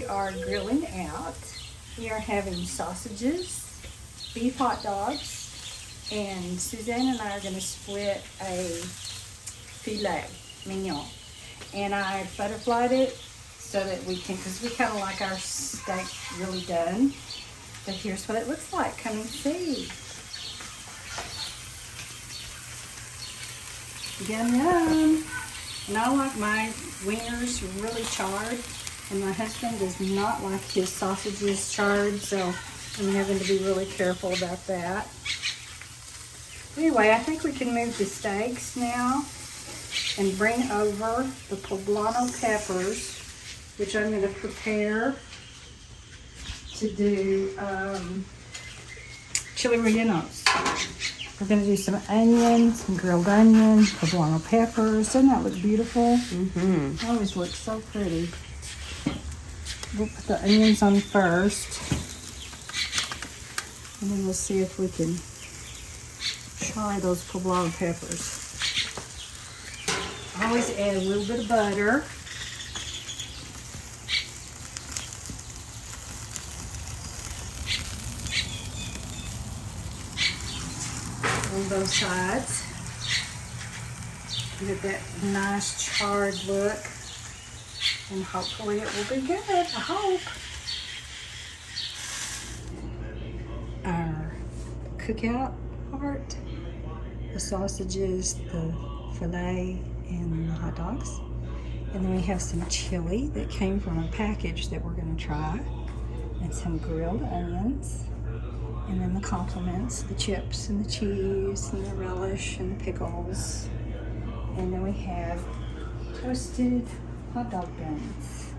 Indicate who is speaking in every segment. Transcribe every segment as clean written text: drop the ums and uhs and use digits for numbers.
Speaker 1: are grilling out. We are having sausages, beef hot dogs, and Suzanne and I are going to split a filet mignon. And I butterflied it so that we can, because we kind of like our steak really done. But here's what it looks like. Come and see. Yum, yum. And I like my wieners really charred, and my husband does not like his sausages charred, so I'm having to be really careful about that. Anyway, I think we can move the steaks now and bring over the poblano peppers, which I'm going to prepare to do chili rellenos. We're going to do some onions, some grilled onions, poblano peppers. Doesn't that look beautiful?
Speaker 2: Mm-hmm.
Speaker 1: It always looks so pretty. We'll put the onions on first, and then we'll see if we can char those poblano peppers. I always add a little bit of butter. On both sides. Get that nice charred look, and hopefully it will be good. I hope. Our cookout part, the sausages, the filet, and the hot dogs. And then we have some chili that came from a package that we're going to try, and some grilled onions. And then the complements, the chips and the cheese and the relish and the pickles. And then we have toasted hot dog buns.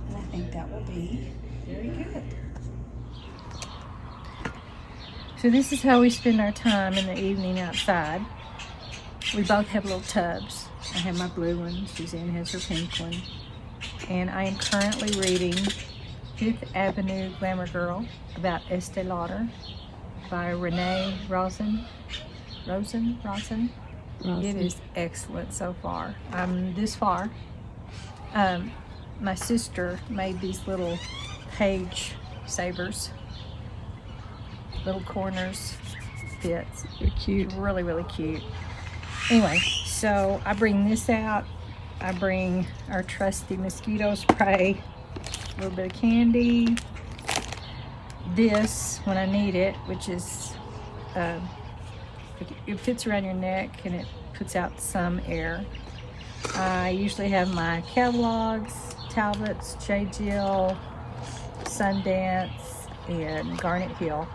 Speaker 1: And I think that will be very good. So this is how we spend our time in the evening outside. We both have little tubs. I have my blue one, Suzanne has her pink one. And I am currently reading Fifth Avenue Glamour Girl about Estee Lauder by Renee Rosen. It is excellent so far. I'm this far. My sister made these little page savers, little corners, bits.
Speaker 2: They're cute.
Speaker 1: Really, really cute. Anyway, so I bring this out. I bring our trusty mosquito spray, a little bit of candy, this when I need it, which is it fits around your neck and it puts out some air. I usually have my catalogs, Talbots, J.CREW, Sundance, and Garnet Hill.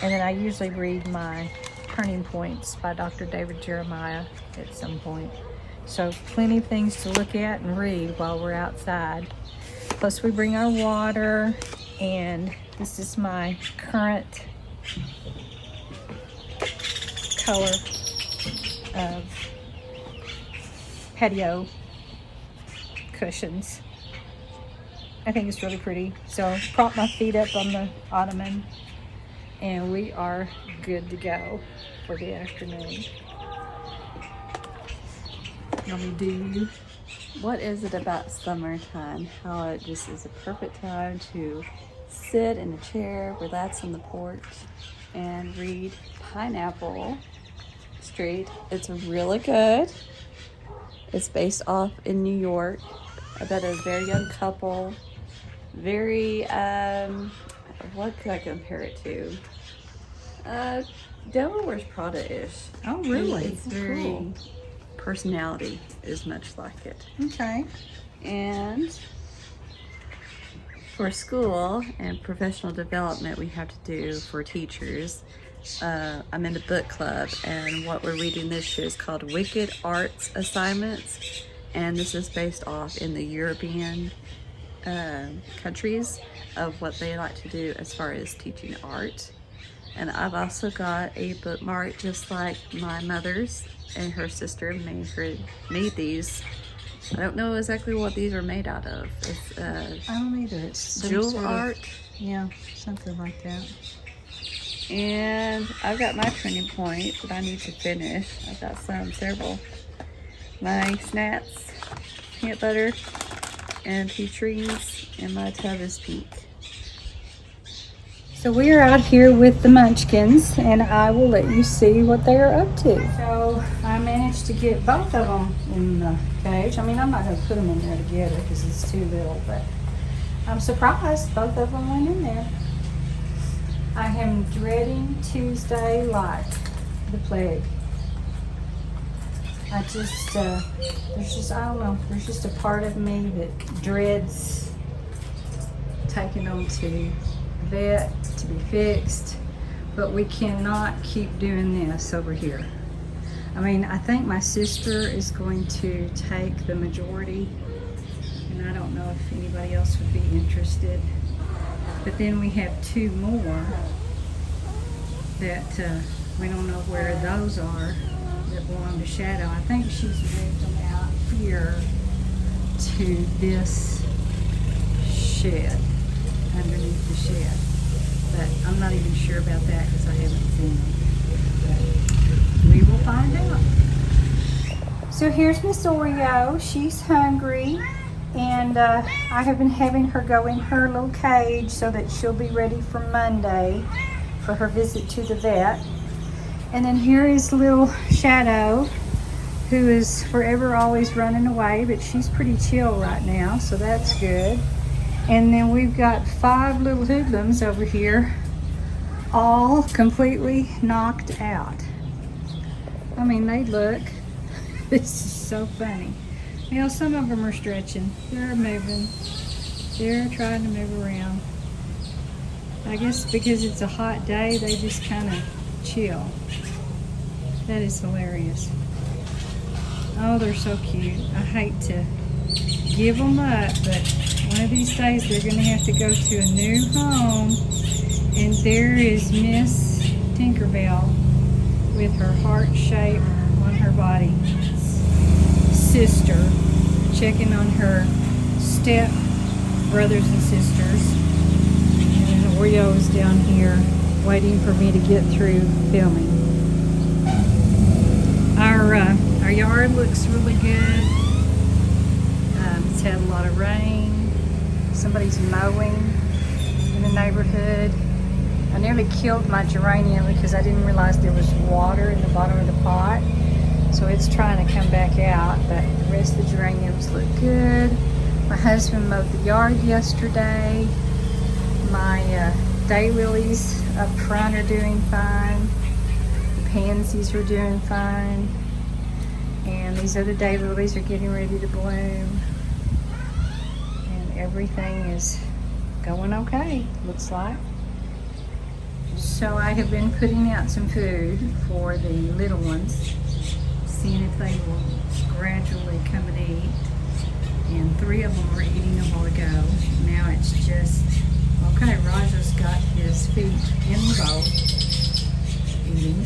Speaker 1: And then I usually read my Turning Points by Dr. David Jeremiah at some point. So plenty of things to look at and read while we're outside. Plus we bring our water, and this is my current color of patio cushions. I think it's really pretty. So prop my feet up on the ottoman, and we are good to go for the afternoon. Let me do.
Speaker 2: What is it about summertime? How it just is a perfect time to sit in a chair, relax on the porch, and read Pineapple Street. It's really good. It's based off in New York about a very young couple. Very, what could I compare it to? Devil Wears Prada-ish.
Speaker 1: Oh, really?
Speaker 2: It's very, cool. Personality is much like it.
Speaker 1: Okay.
Speaker 2: And for school and professional development, we have to do for teachers. I'm in the book club, and what we're reading this year is called Wicked Arts Assignments, and this is based off in the European countries of what they like to do as far as teaching art. And I've also got a bookmark just like my mother's, and her sister made these. I don't know exactly what these are made out of. It's
Speaker 1: I don't either. It's
Speaker 2: jewel art.
Speaker 1: Yeah, something like that.
Speaker 2: And I've got my Turning Point that I need to finish. I've got several. My snacks, peanut butter, and a few trees, and my tub is pink.
Speaker 1: So we are out here with the Munchkins, and I will let you see what they are up to. So I managed to get both of them in the cage. I mean, I'm not going to put them in there together because it's too little, but I'm surprised both of them went in there. I am dreading Tuesday like the plague. I just, I don't know, there's just a part of me that dreads taking them to vet to be fixed, but we cannot keep doing this over here. I mean, I think my sister is going to take the majority, and I don't know if anybody else would be interested. But then we have two more that we don't know where those are that belong to Shadow. I think she's moved them out here to this shed, underneath the shed. But I'm not even sure about that because I haven't seen them. But we will find out. So here's Miss Oreo. She's hungry, and I have been having her go in her little cage so that she'll be ready for Monday for her visit to the vet. And then here is little Shadow, who is forever always running away, but she's pretty chill right now, so that's good. And then we've got 5 little hoodlums over here, all completely knocked out. I mean, they look, this is so funny. You know, some of them are stretching, they're moving, they're trying to move around. I guess because it's a hot day, they just kind of chill. That is hilarious. Oh, they're so cute. I hate to give them up, but one of these days they're going to have to go to a new home. And there is Miss Tinkerbell with her heart shape on her body. Sister checking on her step brothers and sisters. And Oreo is down here waiting for me to get through filming. Our yard looks really good. It's had a lot of rain. Somebody's mowing in the neighborhood. I nearly killed my geranium because I didn't realize there was water in the bottom of the pot. So it's trying to come back out, but the rest of the geraniums look good. My husband mowed the yard yesterday. My daylilies up front are doing fine. The pansies are doing fine. And these other daylilies are getting ready to bloom. And everything is going okay, looks like. So I have been putting out some food for the little ones, seeing if they will gradually come and eat. And 3 of them were eating a while ago. Now it's just, okay, Raja's got his feet in the bowl, eating.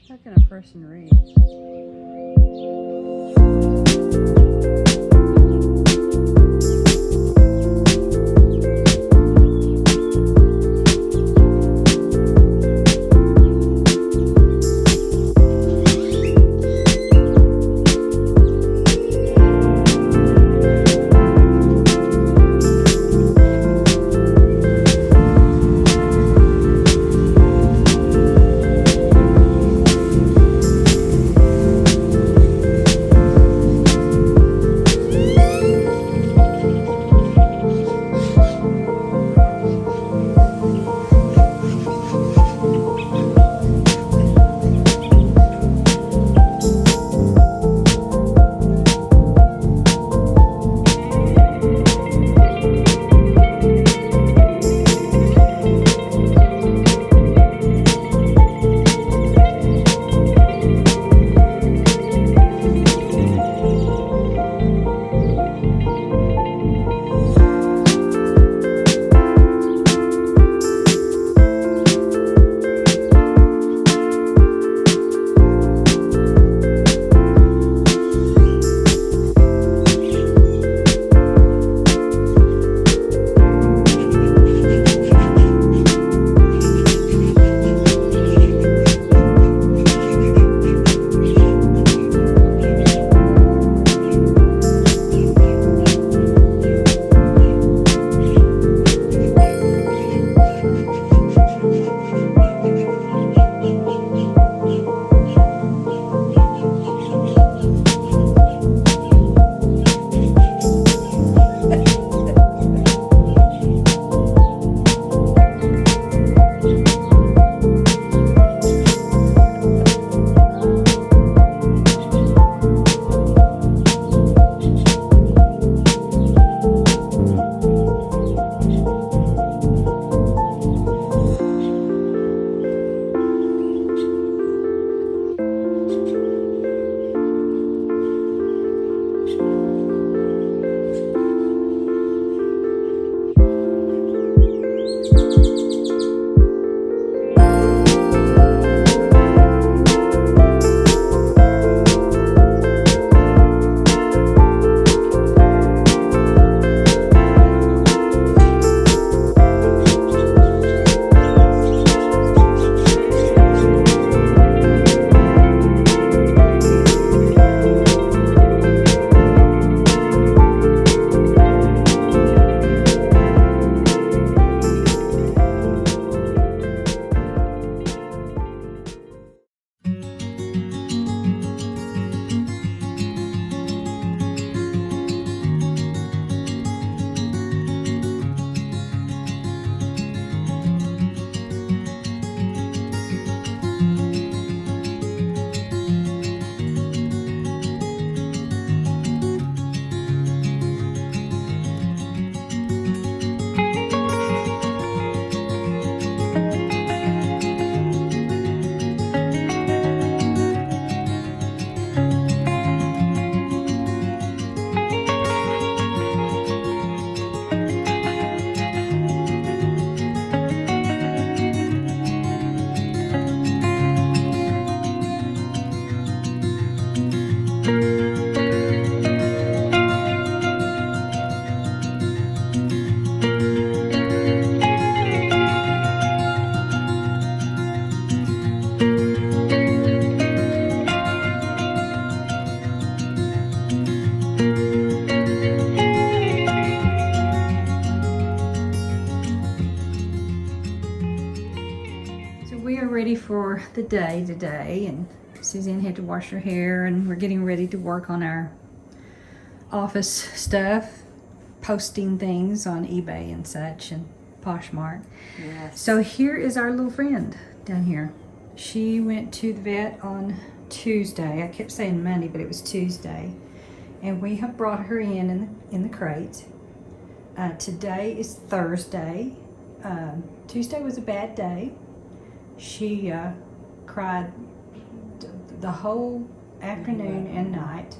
Speaker 2: How can a person read?
Speaker 1: ready for the day today, and Suzanne had to wash her hair, and we're getting ready to work on our office stuff, posting things on eBay and such, and POSHMARK.
Speaker 2: Yes.
Speaker 1: So here is our little friend down here. She went to the vet on Tuesday. I kept saying Monday, but it was Tuesday. And we have brought her in the crate. Today is Thursday. Tuesday was a bad day. She cried the whole afternoon and night.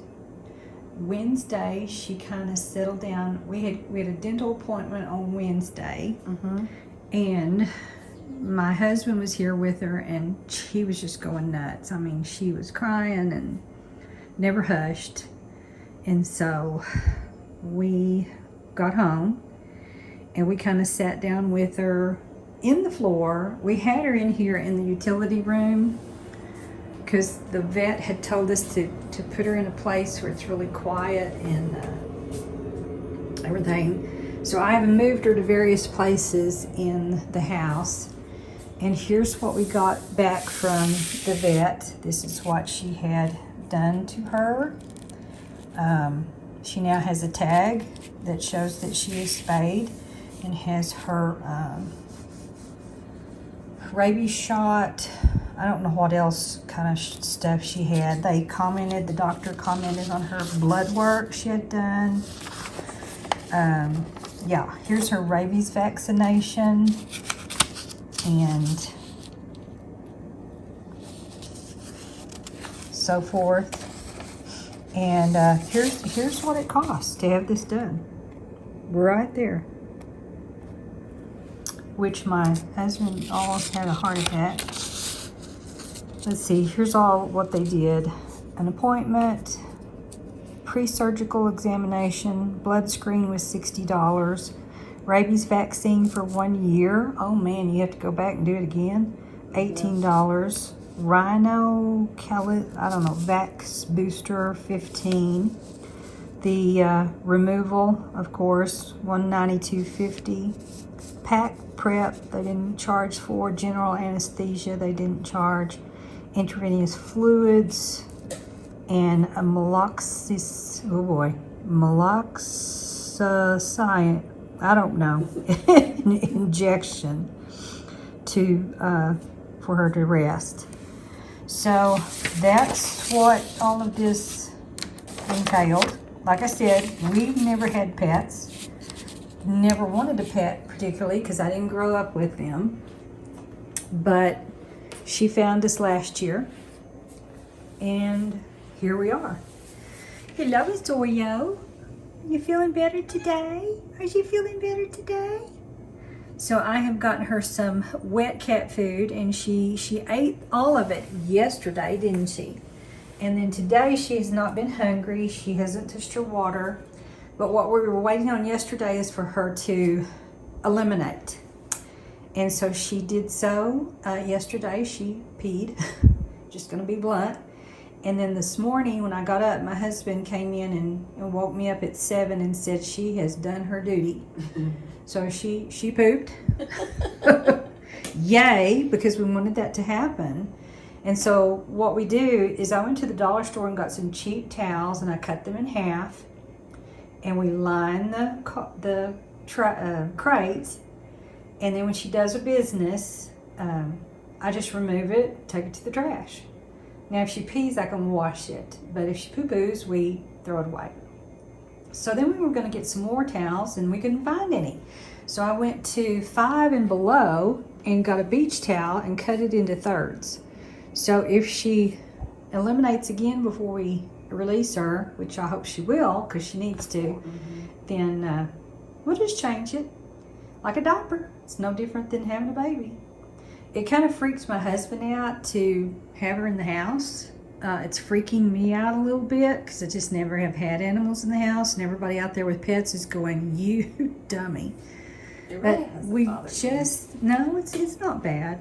Speaker 1: Wednesday, she kind of settled down. We had a dental appointment on Wednesday, and my husband was here with her, and she was just going nuts. I mean, she was crying and never hushed. And so we got home, and we kind of sat down with her in the floor. We had her in here in the utility room because the vet had told us to put her in a place where it's really quiet and everything. So I have moved her to various places in the house. And here's what we got back from the vet. This is what she had done to her. She now has a tag that shows that she is spayed and has her rabies shot. I don't know what else kind of stuff she had. The doctor commented on her blood work she had done. Yeah, here's her rabies vaccination. And so forth. And here's what it costs to have this done. Right there. Which my husband almost had a heart attack. Let's see, here's all what they did. An appointment, pre-surgical examination, blood screen was $60. Rabies vaccine for 1 year. Oh man, you have to go back and do it again. $18. Rhino, Vax booster, $15. The removal, of course, $192.50. Pack prep, they didn't charge for. General anesthesia, they didn't charge. Intravenous fluids and a meloxicillin, I don't know, injection for her to rest. So that's what all of this entailed. Like I said, we've never had pets. Never wanted a pet particularly because I didn't grow up with them. But she found us last year, and here we are. Hello, Zoyo. You feeling better today? Are you feeling better today? So I have gotten her some wet cat food, and she ate all of it yesterday, didn't she? And then today she has not been hungry. She hasn't touched her water. But what we were waiting on yesterday is for her to eliminate. And so she did so. Yesterday she peed, just gonna be blunt. And then this morning when I got up, my husband came in and woke me up at 7 and said she has done her duty. So she pooped. Yay, because we wanted that to happen. And so what we do is I went to the dollar store and got some cheap towels, and I cut them in half. And we line the crates. And then when she does her business, I just remove it, take it to the trash. Now, if she pees, I can wash it. But if she poo-poos, we throw it away. So then we were going to get some more towels, and we couldn't find any. So I went to 5 and below and got a beach towel and cut it into thirds. So if she eliminates again before we release her, which I hope she will because she needs to, then we'll just change it like a diaper. It's no different than having a baby. It kind of freaks my husband out to have her in the house. It's freaking me out a little bit because I just never have had animals in the house, and everybody out there with pets is going, "You dummy."
Speaker 2: It really
Speaker 1: But we just no, it's not bad.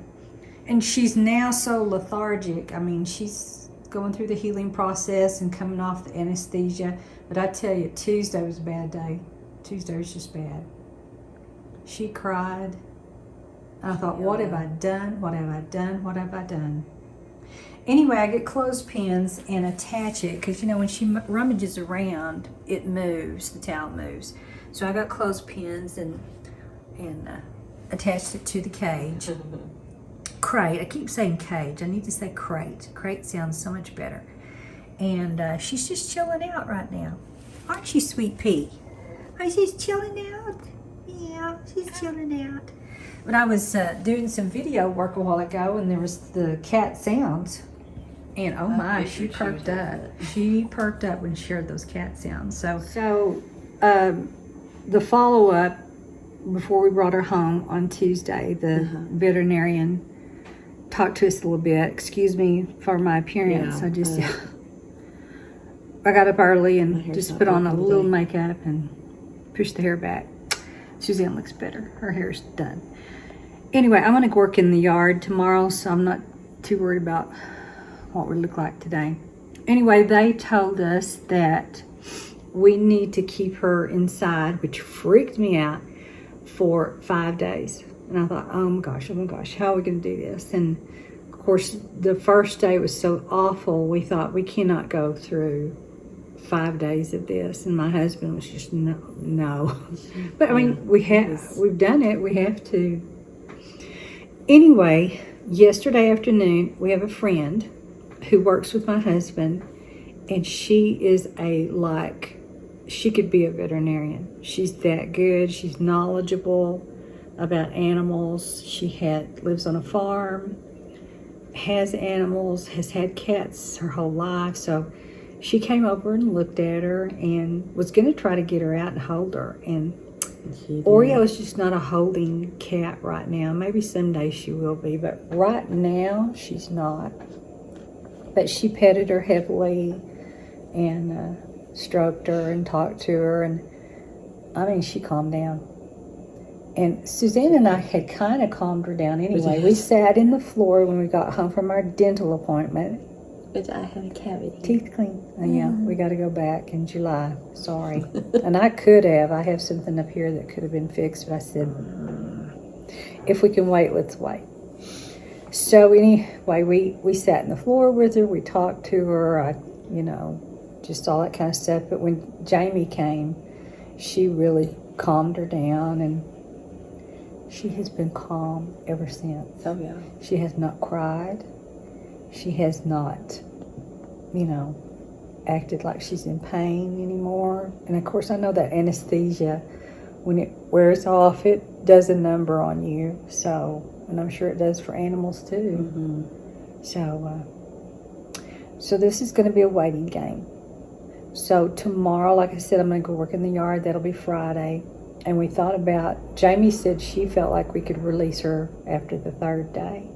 Speaker 1: And she's now so lethargic. I mean, she's going through the healing process and coming off the anesthesia. But I tell you, Tuesday was a bad day. Tuesday was just bad. She cried And I thought, what have I done? What have I done? What have I done? Anyway, I get clothespins and attach it because, you know, when she rummages around, it moves, the towel moves. So I got clothespins and attached it to the cage. Crate. I keep saying cage. I need to say crate. Crate sounds so much better. And she's just chilling out right now. Aren't you, sweet pea? Oh, she's chilling out? Yeah, she's chilling out. But I was doing some video work a while ago, and there was the cat sounds. And oh my, she perked up. She perked up when she heard those cat sounds. So the follow-up, before we brought her home on Tuesday, the veterinarian talked to us a little bit. Excuse me for my appearance.
Speaker 2: Yeah,
Speaker 1: I got up early and just put on a little makeup and pushed the hair back. Suzanne looks better. Her hair's done. Anyway, I'm going to work in the yard tomorrow, so I'm not too worried about what we look like today. Anyway, they told us that we need to keep her inside, which freaked me out, for 5 days. And I thought, oh my gosh, how are we going to do this? And of course, the first day was so awful, we thought we cannot go through 5 days of this. And my husband was just, no. But I mean, we've done it, we have to. Anyway, yesterday afternoon, we have a friend who works with my husband, and she is she could be a veterinarian. She's that good. She's knowledgeable about animals. She lives on a farm, has animals, has had cats her whole life. So she came over and looked at her and was going to try to get her out and hold her. And Oreo is just not a holding cat right now. Maybe someday she will be, but right now she's not. But she petted her heavily and stroked her and talked to her, and I mean, she calmed down. And Suzanne and I had kind of calmed her down anyway. We sat in the floor when we got home from our dental appointment.
Speaker 2: But I had a cavity.
Speaker 1: Teeth clean. Yeah, we got to go back in July. Sorry. And I have something up here that could have been fixed, but I said, if we can wait, let's wait. So anyway, we sat in the floor with her. We talked to her. Just all that kind of stuff. But when Jamie came, she really calmed her down, and she has been calm ever since.
Speaker 2: Oh, yeah.
Speaker 1: She has not cried. She has not, acted like she's in pain anymore. And of course, I know that anesthesia, when it wears off, it does a number on you. So, and I'm sure it does for animals too. So this is going to be a waiting game. So tomorrow, like I said, I'm going to go work in the yard. That'll be Friday. And we thought about, Jamie said she felt like we could release her after the 3rd day.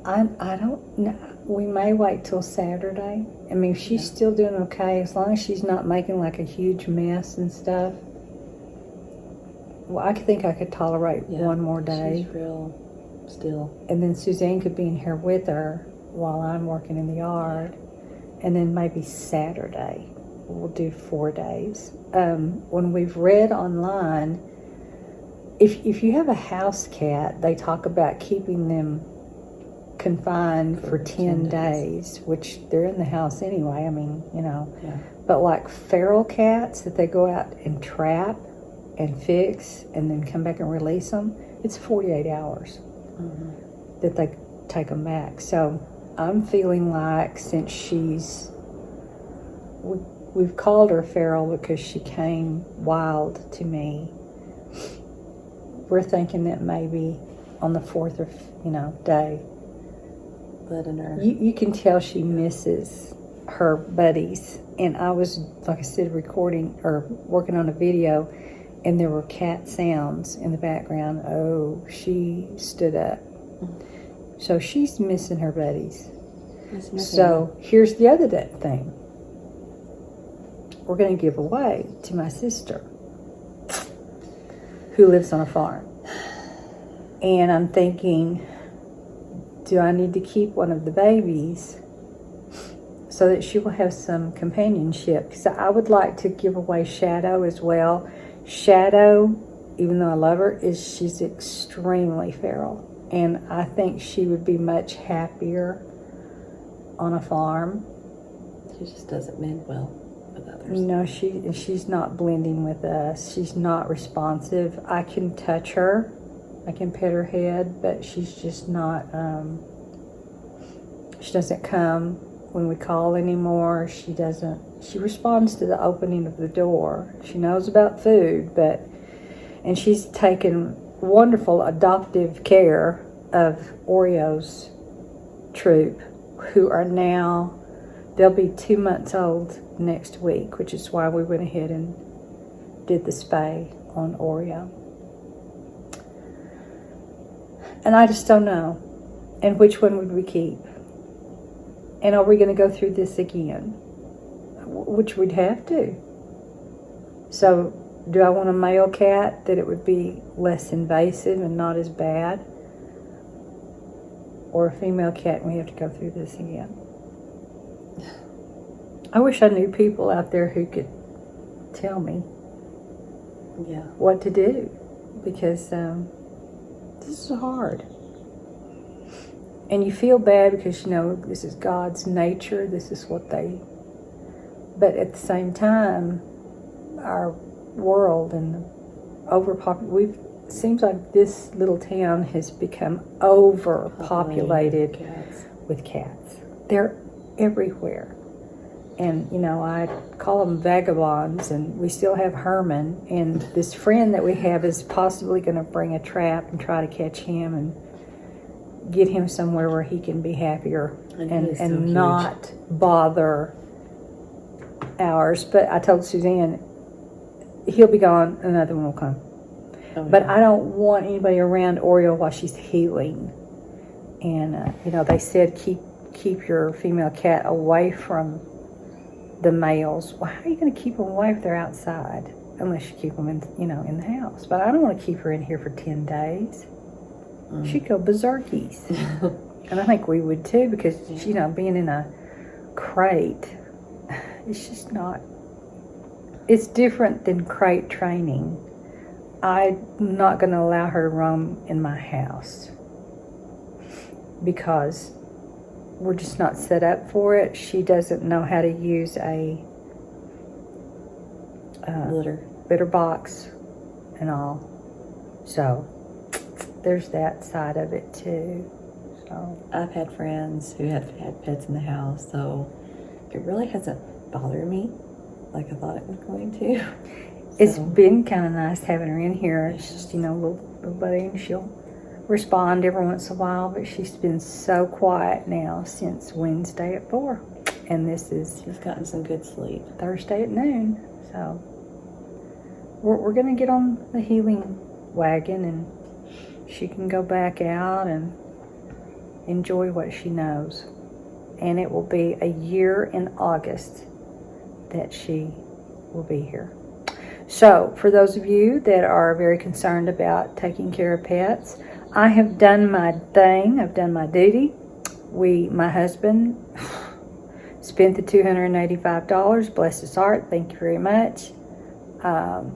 Speaker 1: I don't know. We may wait till Saturday. I mean, if she's still doing okay, as long as she's not making like a huge mess and stuff. Well, I think I could tolerate one more day.
Speaker 2: She's real still.
Speaker 1: And then Suzanne could be in here with her while I'm working in the yard. And then maybe Saturday, we'll do 4 days. When we've read online, if you have a house cat, they talk about keeping them confined for 10 days, which they're in the house anyway. I mean, But like feral cats that they go out and trap and fix and then come back and release them, it's 48 hours that they take them back. So I'm feeling like, since we've called her feral because she came wild to me, we're thinking that maybe on the 4th day,
Speaker 2: letting her.
Speaker 1: You can tell she misses her buddies. And I was, like I said, recording or working on a video, and there were cat sounds in the background. Oh, she stood up. So she's missing her buddies. So here's the other thing. We're going to give away to my sister, who lives on a farm. And I'm thinking, do I need to keep one of the babies so that she will have some companionship? Because I would like to give away Shadow as well. Shadow even though I love her, is she's extremely feral. And I think she would be much happier on a farm.
Speaker 2: She just doesn't mend well with others.
Speaker 1: No, she's not blending with us. She's not responsive. I can touch her. I can pet her head, but she's just not, she doesn't come when we call anymore. She responds to the opening of the door. She knows about food, and she's taken wonderful adoptive care of Oreo's troop, who are now, they'll be 2 months old next week, which is why we went ahead and did the spay on Oreo. And I just don't know. And which one would we keep? And are we going to go through this again? Which we'd have to. So, do I want a male cat that it would be less invasive and not as bad? Or a female cat and we have to go through this again? I wish I knew people out there who could tell me what to do, because this is hard. And you feel bad because you know this is God's nature, this is what they... But at the same time, our world and seems like this little town has become overpopulated with cats. They're everywhere. And, you know, I call them vagabonds, and we still have Herman, and this friend that we have is possibly going to bring a trap and try to catch him and get him somewhere where he can be happier and not bother ours. But I told Suzanne, he'll be gone, another one will come. But I don't want anybody around Oreo while she's healing. And, you know, they said keep your female cat away from the males. Well, how are you going to keep them away if they're outside? Unless you keep them in the house. But I don't want to keep her in here for 10 days. She'd go berserkies. And I think we would too, because, you know, being in a crate, it's just not... It's different than crate training. I'm not going to allow her to roam in my house because we're just not set up for it. She doesn't know how to use a litter box and all. So there's that side of it too. So
Speaker 2: I've had friends who have had pets in the house, so it really hasn't bothered me like I thought it was going to.
Speaker 1: It's been kind of nice having her in here. It's just, you know, little buddy, and she'll respond every once in a while, but she's been so quiet now since Wednesday at 4. And this is...
Speaker 2: She's gotten some good sleep.
Speaker 1: Thursday at noon. So we're going to get on the healing wagon, and she can go back out and enjoy what she knows. And it will be a year in August that she will be here. So, for those of you that are very concerned about taking care of pets, I have done my thing. I've done my duty. My husband spent the $285. Bless his heart. Thank you very much. And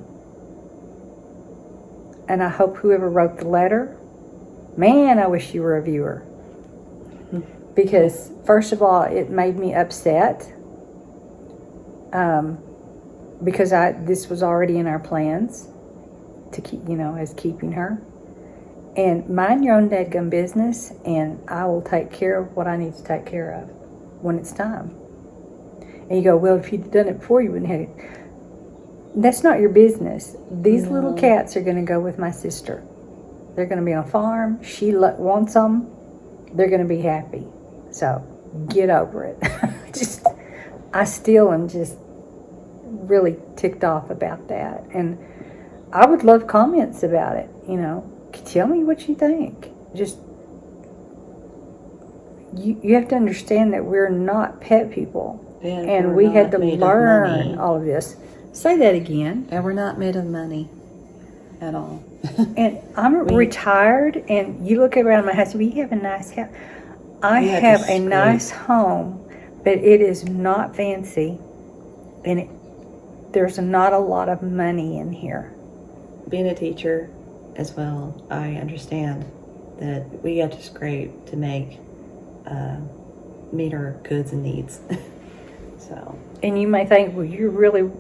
Speaker 1: I hope whoever wrote the letter, man, I wish you were a viewer. Because, first of all, it made me upset. Because this was already in our plans to keep, as keeping her. And mind your own dadgum business, and I will take care of what I need to take care of when it's time. And you go, well, if you'd done it before, you wouldn't have it. That's not your business. These little cats are going to go with my sister. They're going to be on a farm. She wants them. They're going to be happy. So get over it. I still am just really ticked off about that, and I would love comments about it. Tell me what you think. Just you have to understand that we're not pet people, and we had to learn all of this. Say that again.
Speaker 2: And we're not made of money at all.
Speaker 1: And I'm retired, and you look around my house. We have a nice house. I have a nice home, but it is not fancy, and there's not a lot of money in here.
Speaker 3: being a teacher as well, I understand that we have to scrape to meet our goods and needs. So,
Speaker 1: And you may think, well, you're really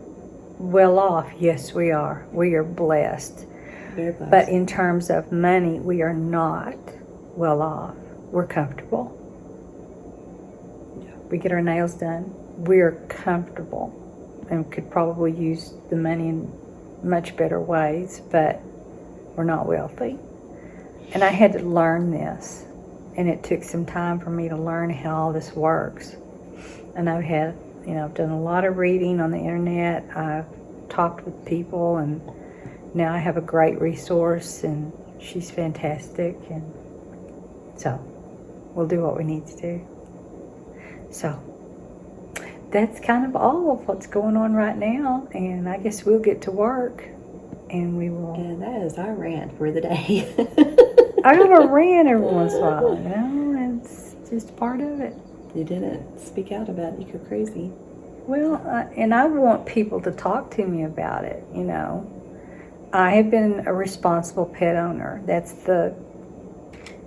Speaker 1: well off. Yes, we are. We are blessed.
Speaker 3: very blessed.
Speaker 1: But in terms of money, we are not well off. We're comfortable.
Speaker 3: Yeah.
Speaker 1: We get our nails done. We're comfortable and could probably use the money in much better ways, but we're not wealthy. And I had to learn this, and it took some time for me to learn how all this works. And I've had, I've done a lot of reading on the internet. I've talked with people, and now I have a great resource, and she's fantastic. And so we'll do what we need to do. So that's kind of all of what's going on right now, and I guess we'll get to work, and we will.
Speaker 3: And that is our rant for the day.
Speaker 1: I gotta rant every once in a while, it's just part of it.
Speaker 3: You didn't speak out about it. You're crazy.
Speaker 1: Well, and I want people to talk to me about it, I have been a responsible pet owner. That's the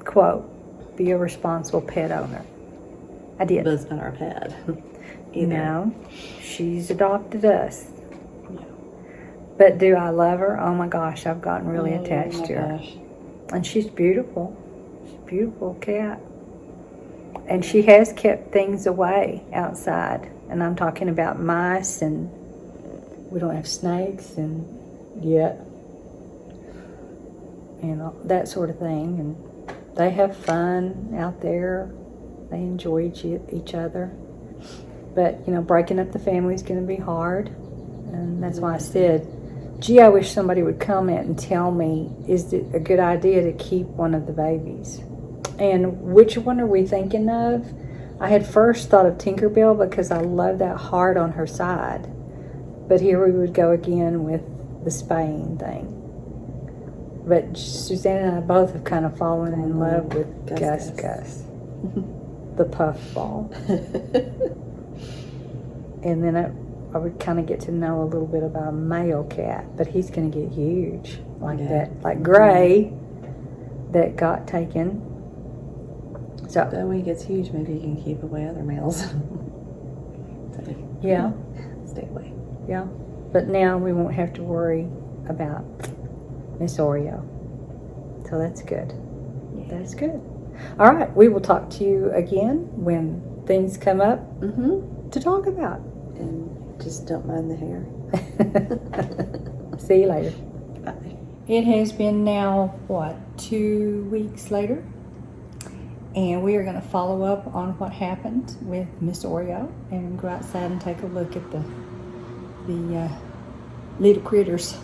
Speaker 1: quote, be a responsible pet owner. I did.
Speaker 3: But it's not our pet. Either.
Speaker 1: No, she's adopted us. But do I love her? Oh my gosh, I've gotten really attached to her.
Speaker 3: Gosh.
Speaker 1: And she's beautiful. She's a beautiful cat. And she has kept things away outside. And I'm talking about mice, and we don't have snakes and yet. That sort of thing. And they have fun out there. They enjoy each other. But, breaking up the family is going to be hard. And that's why I said, gee, I wish somebody would comment and tell me, is it a good idea to keep one of the babies? And which one are we thinking of? I had first thought of Tinkerbell because I love that heart on her side. But here we would go again with the spaying thing. But Suzanne and I both have kind of fallen in love with Gus. The puffball. And then I would kind of get to know a little bit about a male cat, but he's going to get huge like that, like Gray that got taken. So
Speaker 3: Then when he gets huge, maybe you can keep away other males.
Speaker 1: yeah,
Speaker 3: Stay away.
Speaker 1: yeah. But now we won't have to worry about Miss Oreo. So that's good. That's good. All right, we will talk to you again when things come up to talk about.
Speaker 3: And just don't mind the hair.
Speaker 1: See you later.
Speaker 3: Bye.
Speaker 1: It has been now, 2 weeks later? And we are going to follow up on what happened with Miss Oreo and go outside and take a look at the little critters.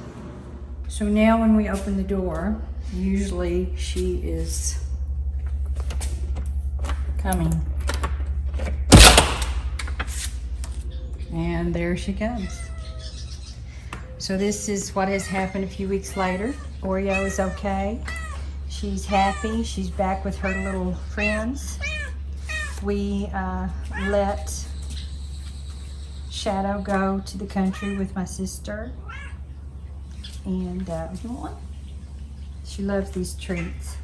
Speaker 1: So now when we open the door, usually she is coming. And there she comes. So this is what has happened a few weeks later. Oreo is okay. She's happy. She's back with her little friends. We let Shadow go to the country with my sister. And she loves these treats.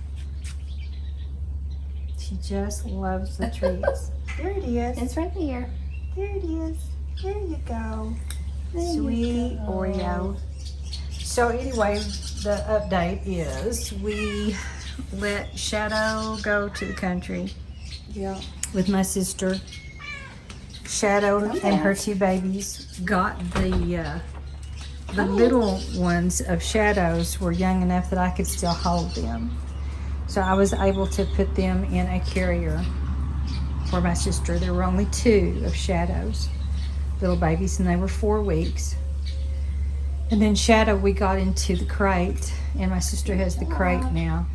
Speaker 1: She just loves the treats. There it is.
Speaker 2: It's right here.
Speaker 1: There it is. There you go. Sweet Oreo. So anyway, the update is we let Shadow go to the country with my sister. Shadow and her two babies got the little ones of Shadow's were young enough that I could still hold them. So I was able to put them in a carrier for my sister. There were only 2 of Shadow's little babies, and they were 4 weeks. And then Shadow, we got into the crate, and my sister has the crate now.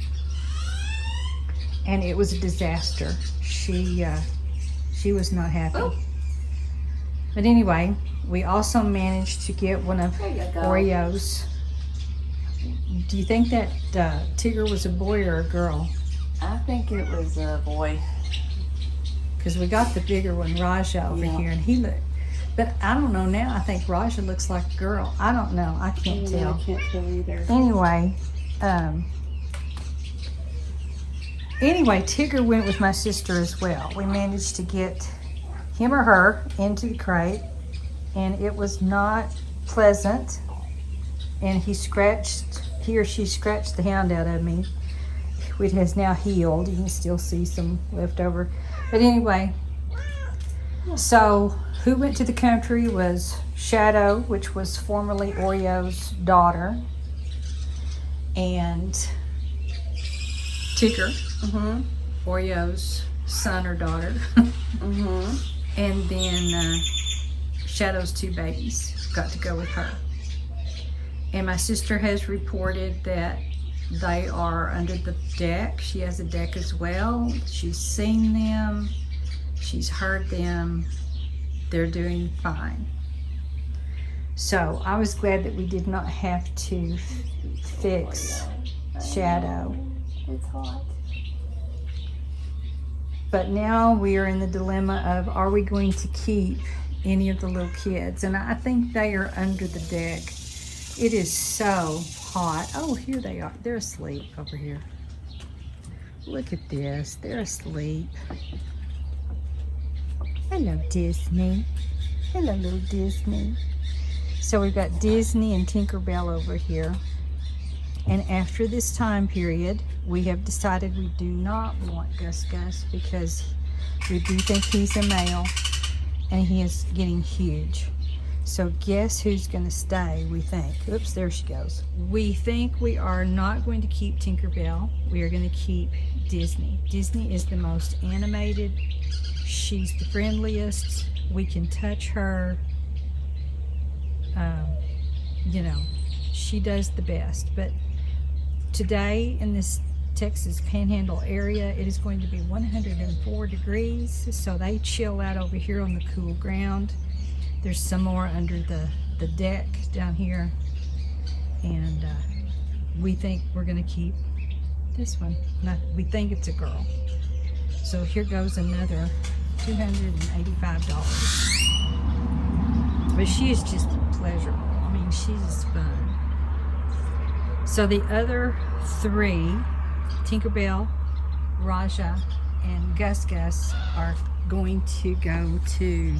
Speaker 1: And it was a disaster. She was not happy. But anyway, we also managed to get one of Oreo's. Do you think that Tigger was a boy or a girl?
Speaker 2: I think it was a boy.
Speaker 1: Because we got the bigger one, Raja, over here, and he looked. But I don't know now. I think Raja looks like a girl. I don't know. I can't tell.
Speaker 2: I can't tell either.
Speaker 1: Anyway, Tigger went with my sister as well. We managed to get him or her into the crate, and it was not pleasant. And he or she scratched the hound out of me. It has now healed. You can still see some leftover. But anyway, so who went to the country was Shadow, which was formerly Oreo's daughter, and Tigger, Oreo's son or daughter, and then Shadow's 2 babies got to go with her. And my sister has reported that they are under the deck. She has a deck as well. She's seen them. She's heard them. They're doing fine. So I was glad that we did not have to fix Shadow.
Speaker 2: It's hot.
Speaker 1: But now we are in the dilemma of, are we going to keep any of the little kids? And I think they are under the deck. It is so hot. Oh, here they are. They're asleep over here. Look at this. They're asleep. Hello, Disney. Hello, little Disney. So we've got Disney and Tinkerbell over here. And after this time period, we have decided we do not want Gus Gus because we do think he's a male and he is getting huge. So guess who's going to stay, we think. Oops, there she goes. We think we are not going to keep Tinkerbell. We are going to keep Disney. Disney is the most animated. She's the friendliest. We can touch her. You know, she does the best. But today in this Texas Panhandle area, it is going to be 104 degrees. So they chill out over here on the cool ground. There's some more under the deck down here. And we think we're going to keep this one. We think it's a girl. So here goes another $285. But she is just pleasurable. I mean, she's fun. So the other 3, Tinkerbell, Raja, and Gus Gus, are going to go to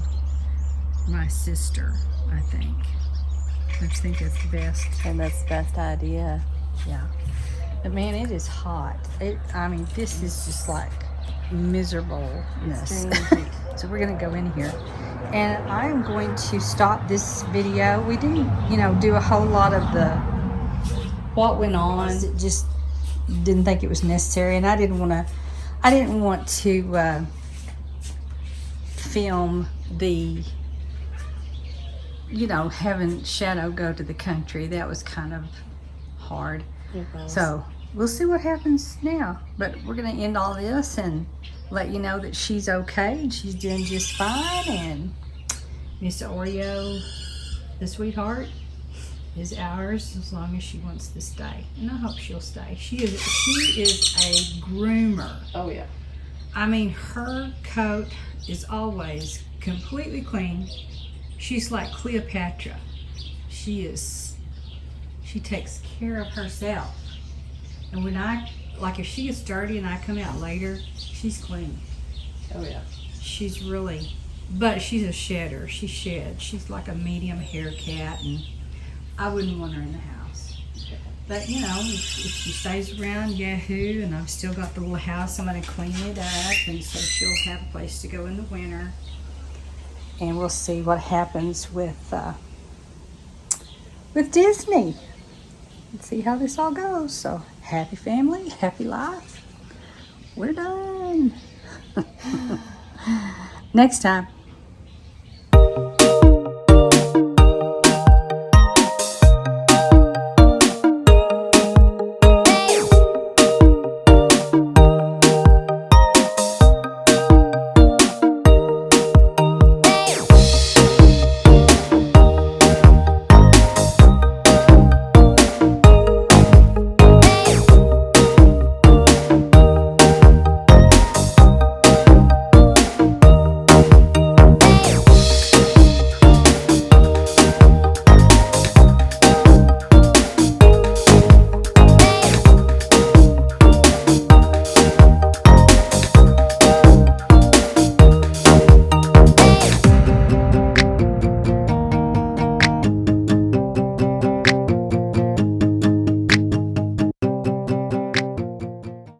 Speaker 1: my sister, I think. I just think that's the best.
Speaker 2: And that's the best idea.
Speaker 1: Yeah. But man, it is hot. I mean, this is just like miserableness. So we're going to go in here. And I'm going to stop this video. We didn't, do a whole lot of what went on. It just didn't think it was necessary. And I didn't want to film the, having Shadow go to the country. That was kind of hard. So we'll see what happens now. But we're going to end all this and let you know that she's okay and she's doing just fine. And Miss Oreo, the sweetheart, is ours as long as she wants to stay. And I hope she'll stay. She is a groomer.
Speaker 2: Oh, yeah.
Speaker 1: I mean, her coat is always completely clean. She's like Cleopatra. She takes care of herself. And when if she gets dirty and I come out later, she's clean.
Speaker 2: Oh, yeah.
Speaker 1: But she's a shedder. She sheds. She's like a medium hair cat, and I wouldn't want her in the house. But, if she stays around Yahoo, and I've still got the little house, I'm going to clean it up, and so she'll have a place to go in the winter. And we'll see what happens with Disney. Let's see how this all goes. So, happy family, happy life. We're done. Next time.